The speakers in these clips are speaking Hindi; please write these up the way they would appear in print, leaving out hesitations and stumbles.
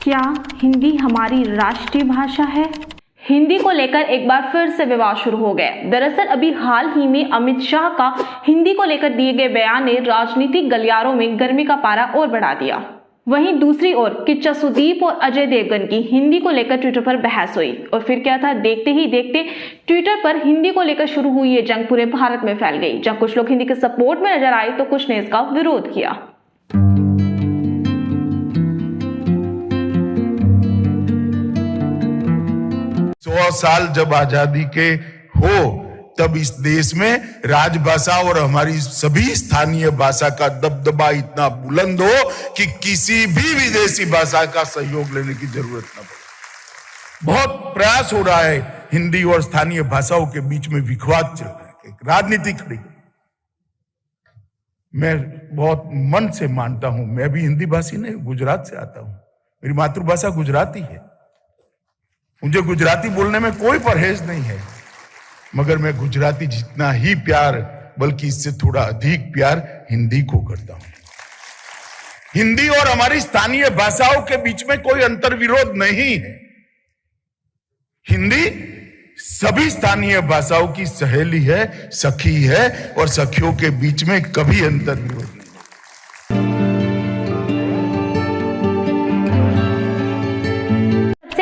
क्या हिंदी हमारी राष्ट्रीय भाषा है? हिंदी को लेकर एक बार फिर से विवाद शुरू हो गया। दरअसल अभी हाल ही में अमित शाह का हिंदी को लेकर दिए गए बयान ने राजनीतिक गलियारों में गर्मी का पारा और बढ़ा दिया। वहीं दूसरी ओर किच्चा सुदीप और अजय देवगन की हिंदी को लेकर ट्विटर पर बहस हुई और फिर क्या था, देखते ही देखते ट्विटर पर हिंदी को लेकर शुरू हुई ये जंग पूरे भारत में फैल गई। जब कुछ लोग हिंदी के सपोर्ट में नजर आए तो कुछ ने इसका विरोध किया। 100 साल जब आजादी के हो तब इस देश में राजभाषा और हमारी सभी स्थानीय भाषा का दबदबा इतना बुलंद हो कि किसी भी विदेशी भाषा का सहयोग लेने की जरूरत न पड़े। बहुत प्रयास हो रहा है हिंदी और स्थानीय भाषाओं के बीच में विवाद चल रहा है, राजनीति खड़ी। मैं बहुत मन से मानता हूं, मैं भी हिंदी भाषी नहीं, गुजरात से आता हूं, मेरी मातृभाषा गुजराती है, मुझे गुजराती बोलने में कोई परहेज नहीं है, मगर मैं गुजराती जितना ही प्यार बल्कि इससे थोड़ा अधिक प्यार हिंदी को करता हूं। हिंदी और हमारी स्थानीय भाषाओं के बीच में कोई अंतर्विरोध नहीं है। हिंदी सभी स्थानीय भाषाओं की सहेली है, सखी है और सखियों के बीच में कभी अंतर्विरोध नहीं।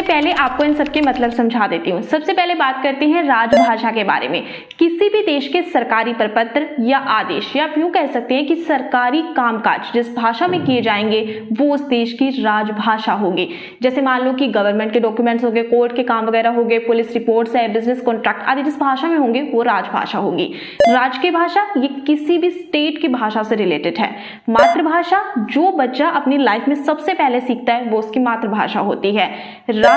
पहले आपको इन सब के मतलब समझा देती हूँ। सबसे पहले बात करते हैं राजभाषा के बारे में। किसी भी देश के सरकारी प्रपत्र या आदेश या यूं कह सकते हैं कि सरकारी कामकाज जिस भाषा में किए जाएंगे वो उस देश की राजभाषा होगी। जैसे मान लो कि गवर्नमेंट के डॉक्यूमेंट्स हो गए, कोर्ट के काम वगैरह हो गए, पुलिस रिपोर्ट्स है, बिजनेस कॉन्ट्रैक्ट आदि जिस भाषा में होंगे वो राजभाषा होगी। राज की भाषा ये किसी भी स्टेट की भाषा से रिलेटेड है। मातृभाषा जो बच्चा अपनी लाइफ में सबसे पहले सीखता है वो उसकी मातृभाषा होती है।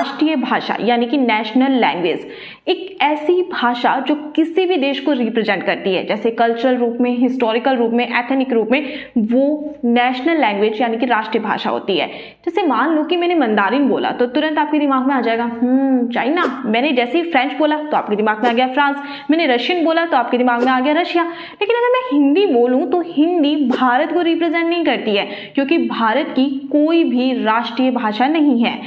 राष्ट्रीय भाषा यानी कि नेशनल लैंग्वेज एक ऐसी भाषा जो किसी भी देश को रिप्रेजेंट करती है, जैसे कल्चरल रूप में, हिस्टोरिकल रूप में, एथनिक रूप में, वो नेशनल लैंग्वेज यानी कि राष्ट्रीय भाषा होती है। जैसे मान लो कि मैंने मंदारिन बोला तो तुरंत आपके दिमाग में आ जाएगा चाइना। मैंने जैसे ही फ्रेंच बोला तो आपके दिमाग में आ गया फ्रांस। मैंने रशियन बोला तो आपके दिमाग में आ गया रशिया। लेकिन अगर मैं हिंदी बोलूं तो हिंदी भारत को रिप्रेजेंट नहीं करती है, क्योंकि भारत की कोई भी राष्ट्रीय भाषा नहीं है।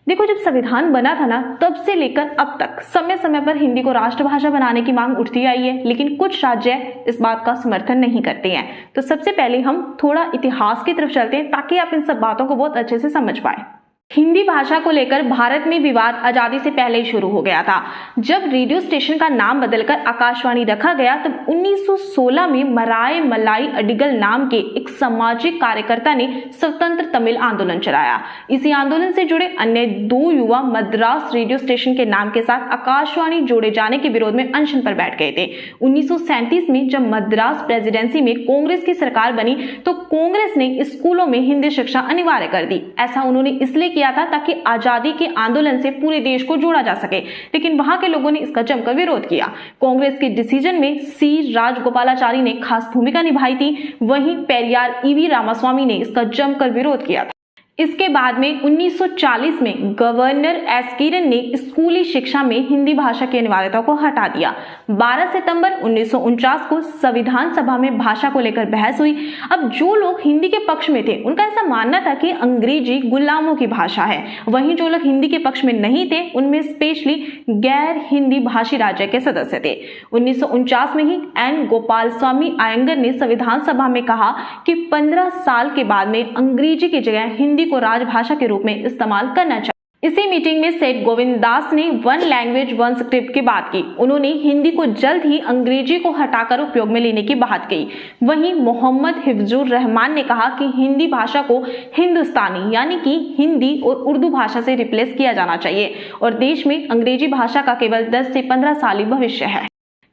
देखो, जब संविधान बना था ना तब से लेकर अब तक समय समय पर हिंदी को राष्ट्रभाषा बनाने की मांग उठती आई है, लेकिन कुछ राज्य इस बात का समर्थन नहीं करते हैं। तो सबसे पहले हम थोड़ा इतिहास की तरफ चलते हैं ताकि आप इन सब बातों को बहुत अच्छे से समझ पाए। हिंदी भाषा को लेकर भारत में विवाद आजादी से पहले ही शुरू हो गया था। जब रेडियो स्टेशन का नाम बदलकर आकाशवाणी रखा गया तब 1916 में मराय मलाई अडिगल नाम के एक सामाजिक कार्यकर्ता ने स्वतंत्र तमिल आंदोलन चलाया। इसी आंदोलन से जुड़े अन्य 2 युवा मद्रास रेडियो स्टेशन के नाम के साथ आकाशवाणी जोड़े जाने के विरोध में अनशन पर बैठ गए थे। 1937 में जब मद्रास प्रेसिडेंसी में कांग्रेस की सरकार बनी तो कांग्रेस ने स्कूलों में हिंदी शिक्षा अनिवार्य कर दी। ऐसा उन्होंने इसलिए किया था ताकि आजादी के आंदोलन से पूरे देश को जोड़ा जा सके, लेकिन वहां के लोगों ने इसका जमकर विरोध किया। कांग्रेस के डिसीजन में सी राजगोपालाचारी ने खास भूमिका निभाई थी, वहीं पेरियार ईवी रामास्वामी ने इसका जमकर विरोध किया था। इसके बाद में 1940 में गवर्नर एस किरण ने स्कूली शिक्षा में हिंदी भाषा की अनिवार्यता को हटा दिया। 12 सितंबर 1949 को संविधान सभा में भाषा को लेकर बहस हुई। अब जो लोग हिंदी के पक्ष में थे उनका ऐसा मानना था कि अंग्रेजी गुलामों की भाषा है, वहीं जो लोग हिंदी के पक्ष में नहीं थे उनमें स्पेशली गैर हिंदी भाषी राज्य के सदस्य थे। 1949 में ही एन गोपाल स्वामी आयंगर ने संविधान सभा में कहा कि 15 साल के बाद में अंग्रेजी की जगह हिंदी को राजभाषा के रूप में इस्तेमाल करना चाहिए। इसी मीटिंग में सेठ गोविंद दास ने 1 लैंग्वेज 1 स्क्रिप्ट की बात की। उन्होंने हिंदी को जल्द ही अंग्रेजी को हटाकर उपयोग में लेने की बात कही। वहीं मोहम्मद हिफ्जुर रहमान ने कहा कि हिंदी भाषा को हिंदुस्तानी यानी कि हिंदी और उर्दू भाषा से रिप्लेस किया जाना चाहिए और देश में अंग्रेजी भाषा का केवल 10 से 15 साल ही भविष्य है।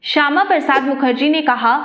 श्यामा प्रसाद मुखर्जी ने कहा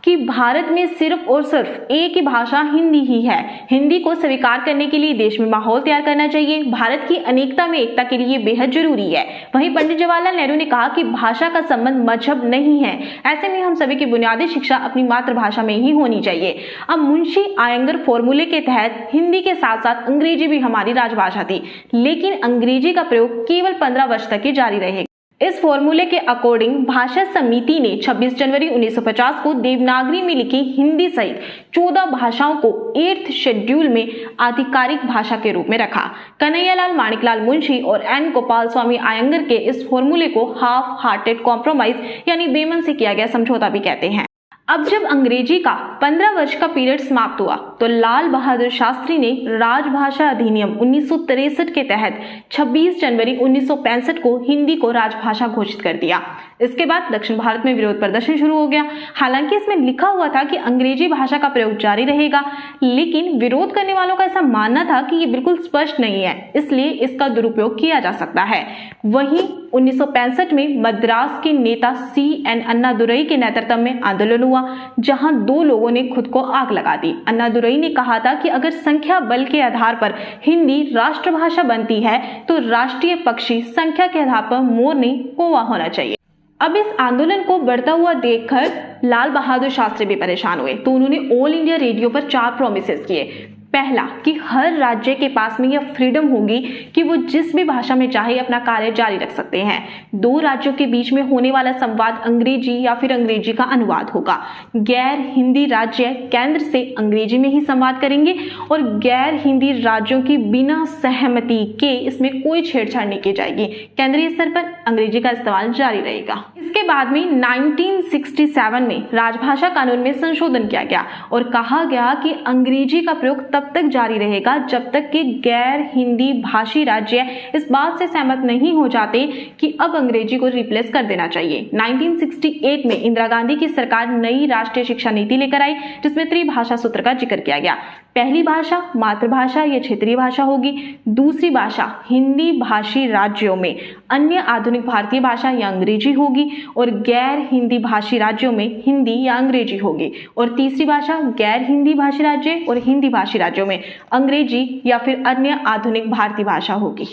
कि भारत में सिर्फ और सिर्फ एक ही भाषा हिंदी ही है। हिंदी को स्वीकार करने के लिए देश में माहौल तैयार करना चाहिए। भारत की अनेकता में एकता के लिए बेहद जरूरी है। वहीं पंडित जवाहरलाल नेहरू ने कहा कि भाषा का संबंध मजहब नहीं है, ऐसे में हम सभी की बुनियादी शिक्षा अपनी मातृभाषा में ही होनी चाहिए। अब मुंशी आयंगर फॉर्मूले के तहत हिंदी के साथ साथ अंग्रेजी भी हमारी राजभाषा थी, लेकिन अंग्रेजी का प्रयोग केवल 15 वर्ष तक ही जारी रहेगा। इस फॉर्मूले के अकॉर्डिंग भाषा समिति ने 26 जनवरी 1950 को देवनागरी में लिखी हिंदी सहित 14 भाषाओं को 8th शेड्यूल में आधिकारिक भाषा के रूप में रखा। कन्हैयालाल माणिकलाल मुंशी और एन गोपाल स्वामी आयंगर के इस फॉर्मूले को हाफ हार्टेड कॉम्प्रोमाइज यानी बेमन से किया गया समझौता भी कहते हैं। अब जब अंग्रेजी का 15 वर्ष का पीरियड समाप्त हुआ तो लाल बहादुर शास्त्री ने राजभाषा अधिनियम 1963 के तहत 26 जनवरी 1965 को हिंदी को राजभाषा घोषित कर दिया। इसके बाद दक्षिण भारत में विरोध प्रदर्शन शुरू हो गया। हालांकि इसमें लिखा हुआ था कि अंग्रेजी भाषा का प्रयोग जारी रहेगा, लेकिन विरोध करने वालों का ऐसा मानना था कि ये बिल्कुल स्पष्ट नहीं है, इसलिए इसका दुरुपयोग किया जा सकता है। वहीं 1965 में मद्रास के नेता CN अन्नादुरई के नेतृत्व में आंदोलन हुआ, जहां 2 लोगों ने खुद को आग लगा दी। अन्नादुरई ने कहा था कि अगर संख्या बल के आधार पर हिंदी राष्ट्रभाषा बनती है तो राष्ट्रीय पक्षी संख्या के आधार पर मोर नहीं कौवा होना चाहिए। अब इस आंदोलन को बढ़ता हुआ देखकर लाल बहादुर शास्त्री भी परेशान हुए, तो उन्होंने ऑल इंडिया रेडियो पर 4 प्रोमिसेस किए। पहला कि हर राज्य के पास में यह फ्रीडम होगी कि वो जिस भी भाषा में चाहे अपना कार्य जारी रख सकते हैं। 2 राज्यों के बीच में होने वाला संवाद अंग्रेजी या फिर अंग्रेजी का अनुवाद होगा। गैर हिंदी राज्य केंद्र से अंग्रेजी में ही संवाद करेंगे और गैर हिंदी राज्यों की बिना सहमति के इसमें कोई छेड़छाड़ नहीं की जाएगी। केंद्रीय स्तर पर अंग्रेजी का इस्तेमाल जारी रहेगा। इसके बाद में 1967 में राजभाषा कानून में संशोधन किया गया और कहा गया कि अंग्रेजी का प्रयोग तब तक जारी रहेगा जब तक कि गैर हिंदी भाषी राज्य इस बात से सहमत नहीं हो जाते कि अब अंग्रेजी को रिप्लेस कर देना चाहिए। 1968 में इंदिरा गांधी की सरकार नई राष्ट्रीय शिक्षा नीति लेकर आई, जिसमें त्रिभाषा सूत्र का जिक्र किया गया। पहली भाषा मातृभाषा या क्षेत्रीय भाषा होगी, दूसरी भाषा हिंदी भाषी राज्यों में अन्य आधुनिक भारतीय भाषा या अंग्रेजी होगी और गैर हिंदी भाषी राज्यों में हिंदी या अंग्रेजी होगी, और तीसरी भाषा गैर हिंदी भाषी राज्य और हिंदी भाषी राज्यों में अंग्रेजी या फिर अन्य आधुनिक भारतीय भाषा होगी।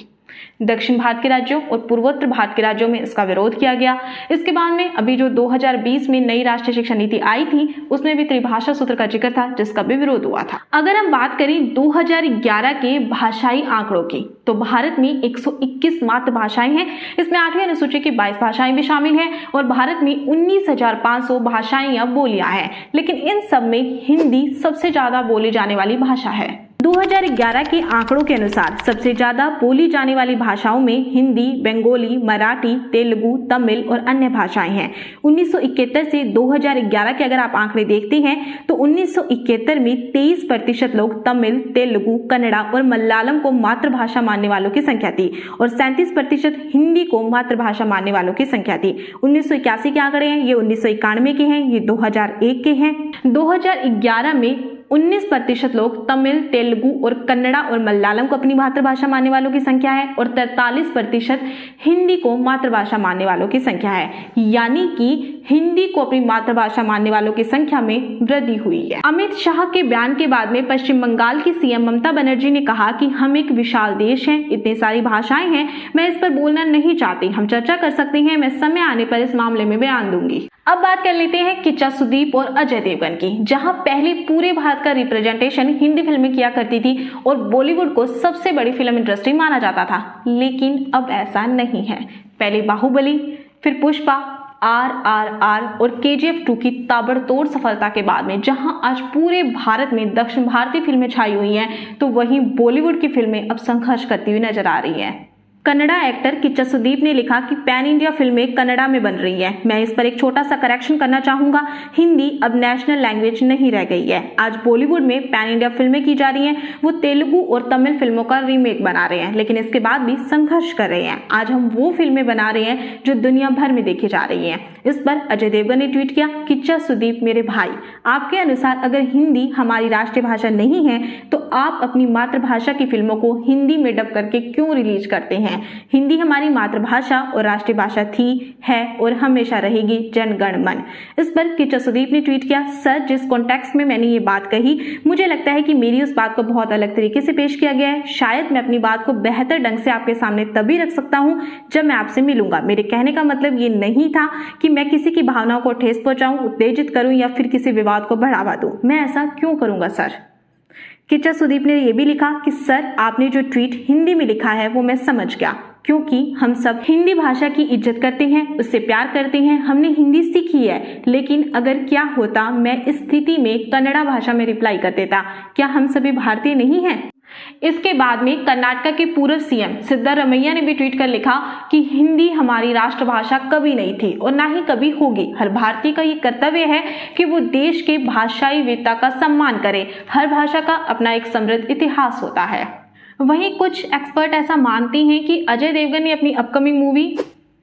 दक्षिण भारत के राज्यों और पूर्वोत्तर भारत के राज्यों में इसका विरोध किया गया। इसके बाद में अभी जो 2020 में नई राष्ट्रीय शिक्षा नीति आई थी, उसमें भी त्रिभाषा सूत्र का जिक्र था, जिसका भी विरोध हुआ था। अगर हम बात करें 2011 के भाषाई आंकड़ों की, तो भारत में 121 मातृभाषाएं हैं। इसमें 8वीं अनुसूची की 22 भाषाएं भी शामिल हैं और भारत में 19,500 भाषाएं या बोलियां हैं, लेकिन इन सब में हिंदी सबसे ज्यादा बोली जाने वाली भाषा है। 2011 के आंकड़ों के अनुसार सबसे ज्यादा बोली जाने वाली भाषाओं में हिंदी, बंगाली, मराठी, तेलुगु, तमिल और अन्य भाषाएं हैं। 1971 से 2011 के अगर आप आंकड़े देखते हैं तो 1971 में 23% लोग तमिल, तेलुगु, कन्नड़ा और मलयालम को मातृभाषा मानने वालों की संख्या थी और 37% हिंदी को मातृभाषा मानने वालों की संख्या थी। 1981 के आंकड़े हैं, ये 1991 के हैं, ये 2001 के हैं। 2011 में 19% लोग तमिल, तेलुगु और कन्नड़ा और मलयालम को अपनी मातृभाषा मानने वालों की संख्या है और 43% हिंदी को मातृभाषा मानने वालों की संख्या है, यानी कि हिंदी को अपनी मातृभाषा मानने वालों की संख्या में वृद्धि हुई है। अमित शाह के बयान के बाद में पश्चिम बंगाल की सीएम ममता बनर्जी ने कहा कि हम एक विशाल देश हैं, इतनी सारी भाषाएं हैं, मैं इस पर बोलना नहीं चाहती, हम चर्चा कर सकते हैं, मैं समय आने पर इस मामले में बयान दूंगी। अब बात कर लेते हैं किच्चा सुदीप और अजय देवगन की, जहां पहले पूरे भारत का रिप्रेजेंटेशन हिंदी फिल्में किया करती थी और बॉलीवुड को सबसे बड़ी फिल्म इंडस्ट्री माना जाता था, लेकिन अब ऐसा नहीं है। पहले बाहुबली, फिर पुष्पा, RRR और KGF 2 की ताबड़तोड़ सफलता के बाद में जहां आज पूरे भारत में दक्षिण भारतीय फिल्में छाई हुई हैं, तो वहीं बॉलीवुड की फिल्में अब संघर्ष करती हुई नजर आ रही हैं। कन्नड़ा एक्टर किच्चा सुदीप ने लिखा कि पैन इंडिया फिल्में कन्नड़ा में बन रही हैं। मैं इस पर एक छोटा सा करेक्शन करना चाहूंगा, हिंदी अब नेशनल लैंग्वेज नहीं रह गई है। आज बॉलीवुड में पैन इंडिया फिल्में की जा रही हैं, वो तेलुगु और तमिल फिल्मों का रीमेक बना रहे हैं, लेकिन इसके बाद भी संघर्ष कर रहे हैं। आज हम वो फिल्में बना रहे हैं जो दुनिया भर में देखी जा रही हैं। इस पर अजय देवगन ने ट्वीट किया, किच्चा सुदीप मेरे भाई, आपके अनुसार अगर हिंदी हमारी राष्ट्रीय भाषा नहीं है तो आप अपनी मातृभाषा की फिल्मों को हिंदी में डब करके क्यों रिलीज करते हैं? हिंदी हमारी मातृभाषा और राष्ट्रीय भाषा थी, है और हमेशा रहेगी, जन गण मन। इस पर किच्चा सुदीप ने ट्वीट किया, सर जिस कॉन्टेक्स्ट में मैंने ये बात कही, मुझे लगता है कि मेरी उस बात को बहुत अलग तरीके से पेश किया गया है। शायद मैं अपनी बात को बेहतर ढंग से आपके सामने तभी रख सकता हूँ जब मैं आपसे मिलूंगा। मेरे कहने का मतलब ये नहीं था कि मैं किसी की भावनाओं को ठेस पहुंचाऊं, उत्तेजित करूं या फिर किसी विवाद को बढ़ावा दूं। मैं ऐसा क्यों करूंगा सर? किच्चा सुदीप ने यह भी लिखा कि सर आपने जो ट्वीट हिंदी में लिखा है वो मैं समझ गया, क्योंकि हम सब हिंदी भाषा की इज्जत करते हैं, उससे प्यार करते हैं, हमने हिंदी सीखी है। लेकिन अगर क्या होता मैं इस स्थिति में कन्नड़ा भाषा में रिप्लाई कर देता, क्या हम सभी भारतीय नहीं हैं? इसके बाद में कर्नाटक के पूर्व सीएम सिद्धारमैया ने भी ट्वीट कर लिखा कि हिंदी हमारी राष्ट्रभाषा कभी नहीं थी और ना ही कभी होगी। हर भारतीय का ये कर्तव्य है कि वो देश के भाषाई विविधता का सम्मान करे। हर भाषा का अपना एक समृद्ध इतिहास होता है। वहीं कुछ एक्सपर्ट ऐसा मानते हैं कि अजय देवगन ने अपनी अपकमिंग मूवी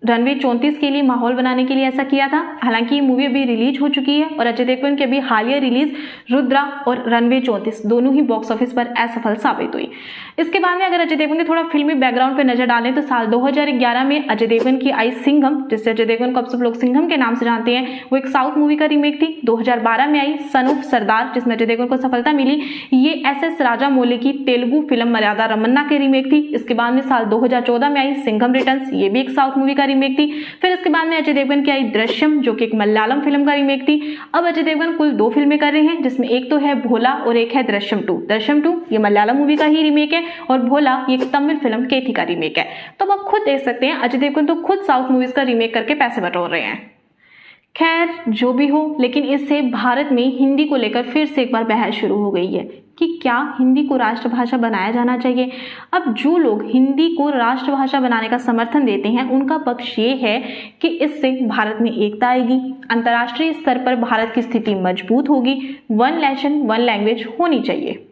रनवे 34 के लिए माहौल बनाने के लिए ऐसा किया था। हालांकि ये मूवी अभी रिलीज हो चुकी है और अजय देवगन की अभी हालिया रिलीज रुद्रा और रनवे 34 दोनों ही बॉक्स ऑफिस पर असफल साबित हुई। इसके बाद में अगर अजय देवगन के थोड़ा फिल्मी बैकग्राउंड पर नजर डालें तो साल 2011 में अजय देवगन की आई सिंघम, जिससे अजय देवगन को अब सब लोग सिंघम के नाम से जानते हैं, वो एक साउथ मूवी का रीमेक थी। 2012 में आई सन ऑफ सरदार, जिसमें अजय देवगन को सफलता मिली। ये SS राजामौली की तेलुगु फिल्म मर्यादा रमन्ना की रीमेक थी। इसके बाद में साल 2014 में आई सिंघम रिटर्न्स, ये भी एक साउथ मूवी का रीमेक थी। फिर इसके बाद में अजय देवगन की आई दृश्यम, जो कि एक मलयालम फिल्म का रीमेक थी। अब अजय देवगन कुल 2 फिल्में कर रहे हैं, जिसमें एक तो है भोला और एक है दृश्यम 2। दृश्यम 2 ये मलयालम मूवी का ही रीमेक है और भोला ये एक तमिल फिल्म केथी का रीमेक है। तो आप खुद देख सकते हैं अजय देवगन तो खुद साउथ मूवीज का रीमेक करके पैसे बटोर रहे हैं। खैर जो भी हो, लेकिन इससे भारत में हिंदी को लेकर फिर से एक बार बहस शुरू हो गई है कि क्या हिंदी को राष्ट्रभाषा बनाया जाना चाहिए। अब जो लोग हिंदी को राष्ट्रभाषा बनाने का समर्थन देते हैं, उनका पक्ष ये है कि इससे भारत में एकता आएगी, अंतर्राष्ट्रीय स्तर पर भारत की स्थिति मजबूत होगी, वन नेशन वन लैंग्वेज होनी चाहिए।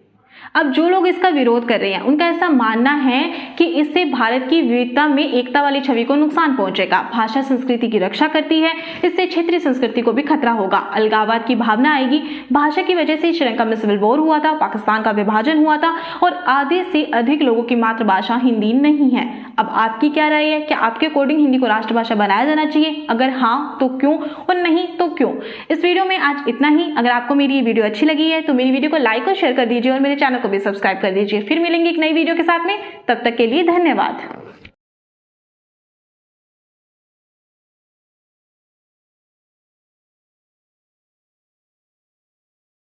अब जो लोग इसका विरोध कर रहे हैं, उनका ऐसा मानना है कि इससे भारत की विविधता में एकता वाली छवि को नुकसान पहुंचेगा। भाषा संस्कृति की रक्षा करती है, इससे क्षेत्रीय संस्कृति को भी खतरा होगा, अलगाववाद की भावना आएगी। भाषा की वजह से श्रीलंका में सिविल वॉर हुआ था, पाकिस्तान का विभाजन हुआ था और आधे से अधिक लोगों की मातृभाषा हिंदी नहीं है। अब आपकी क्या राय है? क्या आपके अकॉर्डिंग हिंदी को राष्ट्रभाषा बनाया जाना चाहिए? अगर हाँ तो क्यों और नहीं तो क्यों? इस वीडियो में आज इतना ही। अगर आपको मेरी ये वीडियो अच्छी लगी है तो मेरी वीडियो को लाइक और शेयर कर दीजिए और मेरे चैनल को भी सब्सक्राइब कर दीजिए। फिर मिलेंगे एक नई वीडियो के साथ में, तब तक के लिए धन्यवाद।